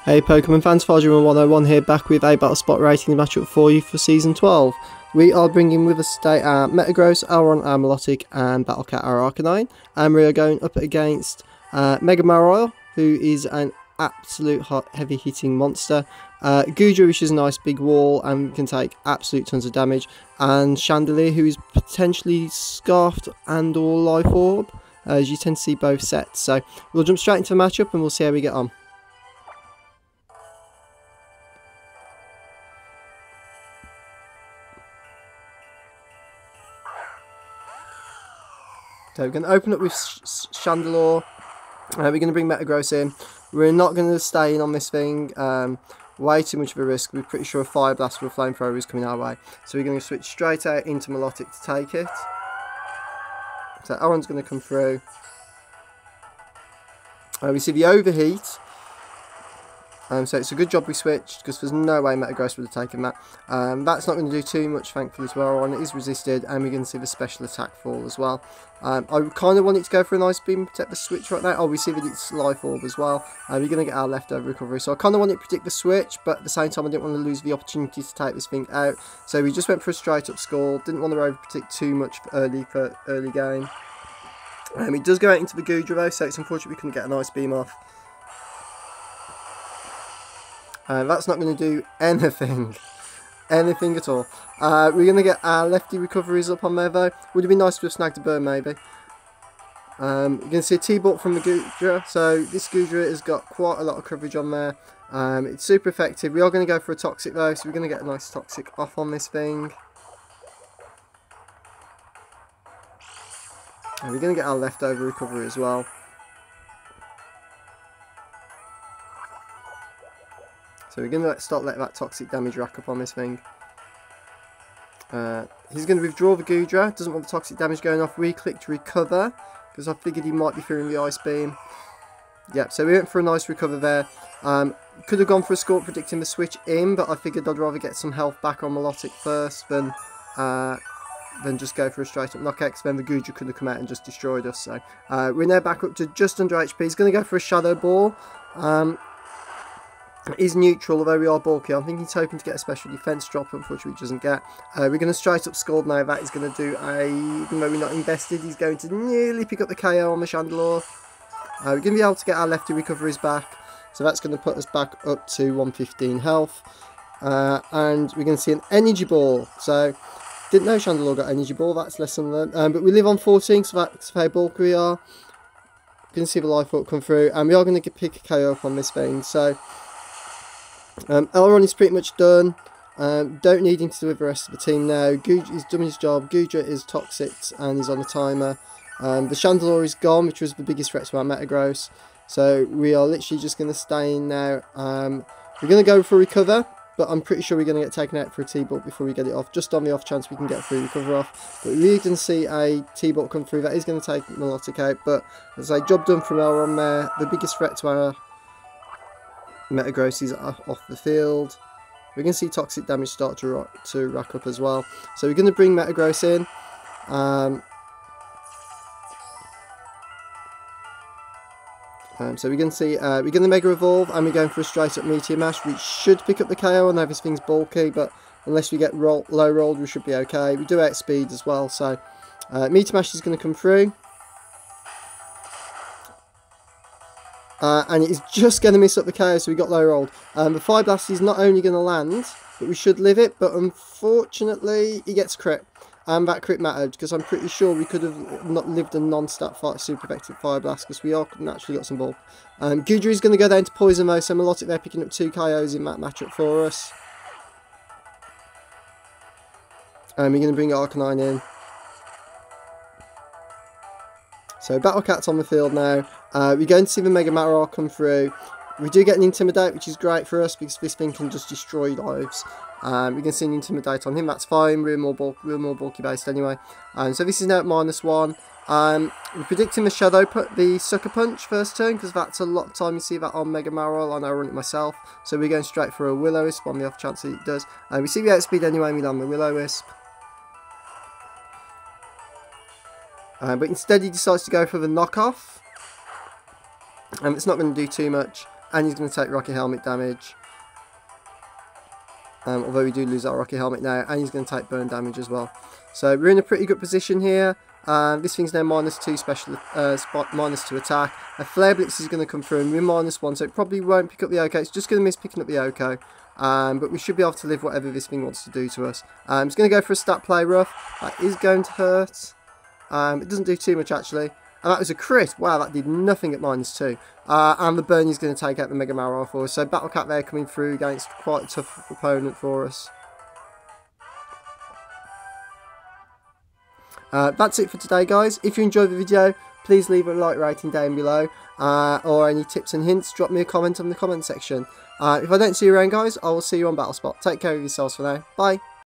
Hey Pokemon fans, Farger101 here, back with a Battle Spot ratings matchup for you for Season 12. We are bringing with us today our Metagross, our Milotic and BattleCat, our Arcanine. And we are going up against Mega Mawile, who is an absolute heavy hitting monster. Goodra, which is a nice big wall and can take absolute tons of damage. And Chandelier, who is potentially Scarfed and or Life Orb, as you tend to see both sets. So we'll jump straight into the matchup and we'll see how we get on. So we're going to open up with Chandelier. We're going to bring Metagross in. We're not going to stay in on this thing. Way too much of a risk. We're pretty sure a Fire Blast or a Flamethrower is coming our way. So we're going to switch straight out into Milotic to take it. So Aaron's going to come through. We see the Overheat. So it's a good job we switched, because there's no way Metagross would have taken that. That's not going to do too much, thankfully, as well. It is resisted, and we're going to see the special attack fall as well. I kind of want it to go for an Ice Beam and protect the switch right now. Oh, we see that it's Life Orb as well. We're going to get our leftover recovery. So I kind of want it to predict the switch, but at the same time I didn't want to lose the opportunity to take this thing out. So we just went for a straight up score. Didn't want to overpredict too much for early game. It does go out into the Goodra though, so it's unfortunate we couldn't get an Ice Beam off. That's not going to do anything at all. We're going to get our lefty recoveries up on there though. Would have been nice to have snagged a burn maybe. You're going to see a T-Bolt from the Goodra. So this Goodra has got quite a lot of coverage on there. It's super effective. We are going to go for a Toxic though, so we're going to get a nice Toxic off on this thing. And we're going to get our leftover recovery as well. So we're going to start letting that toxic damage rack up on this thing. He's going to withdraw the Goodra. Doesn't want the toxic damage going off. Re-clicked recover, because I figured he might be fearing the Ice Beam. Yep, so we went for a nice recover there. Could have gone for a score predicting the switch in, but I figured I'd rather get some health back on Milotic first than just go for a straight up knockout, because then the Goodra could have come out and just destroyed us. So we're now back up to just under HP. He's going to go for a Shadow Ball. Is neutral, although we are bulky. I think he's hoping to get a special defense drop, unfortunately he doesn't get. We're going to straight up Scald now. That is going to do even though we're not invested, he's going to nearly pick up the KO on the Chandelier. We're going to be able to get our lefty recoveries back, so that's going to put us back up to 115 health. And we're going to see an Energy Ball. So didn't know Chandelier got Energy Ball, that's lesson learned. But we live on 14, so that's how bulky we are. Going to see the Life Orb come through, and we are going to pick a KO up on this thing. So Elron is pretty much done. Don't need him to do with the rest of the team now. Goodra is done his job. Goodra is toxic and is on a timer. The Chandelier is gone, which was the biggest threat to our Metagross. So we are literally just going to stay in now. We're going to go for recover, but I'm pretty sure we're going to get taken out for a T-Bolt before we get it off, just on the off chance we can get a free recover off. But we're going to see a T-Bolt come through. That is going to take Milotic out, but as I say, job done from Elron there. The biggest threat to our Metagross is off the field. We're going to see toxic damage start to rack up as well. So we're going to bring Metagross in. So we're going to see, we're going to Mega Evolve, and we're going for a straight up Meteor Mash, which should pick up the KO. I know this thing's bulky, but unless we get low rolled, we should be okay. We do outspeed as well, so Meteor Mash is going to come through. And it is just going to miss up the KO, so we got low rolled. The Fire Blast is not only going to land, but we should live it, but unfortunately he gets crit. And that crit mattered, because I'm pretty sure we could have not lived a non-stat super effective Fire Blast, because we are naturally got some bulk. Goodra is going to go down to Poison though, so Milotic there picking up 2 KOs in that matchup for us. And we're going to bring Arcanine in. So BattleCat's on the field now. We're going to see the Mega Mawile come through. We do get an Intimidate, which is great for us, because this thing can just destroy lives. We can see an Intimidate on him, that's fine. We're more bulky based anyway. So this is now at -1. We're predicting the Sucker Punch first turn, because that's a lot of time you see that on Mega Mawile. I know I run it myself. So we're going straight for a Will-O-Wisp on the off chance that it does. We see the outspeed anyway, and we land the Will-O-Wisp. But instead he decides to go for the knockoff. It's not going to do too much. and he's going to take Rocky Helmet damage. Although we do lose our Rocky Helmet now, and he's going to take burn damage as well. So we're in a pretty good position here. This thing's now -2 special, -2 attack. A Flare Blitz is going to come through and we're -1, so it probably won't pick up the Oko. It's just going to miss picking up the Oko. But we should be able to live whatever this thing wants to do to us. It's going to go for a stat play rough. That is going to hurt. It doesn't do too much actually. And that was a crit. Wow, that did nothing at -2. And the burn is going to take out the Mega Mawile for us. So BattleCat there coming through against quite a tough opponent for us. That's it for today, guys. If you enjoyed the video, please leave a like rating down below. Or any tips and hints, drop me a comment in the comment section. If I don't see you around, guys, I will see you on BattleSpot. Take care of yourselves for now. Bye.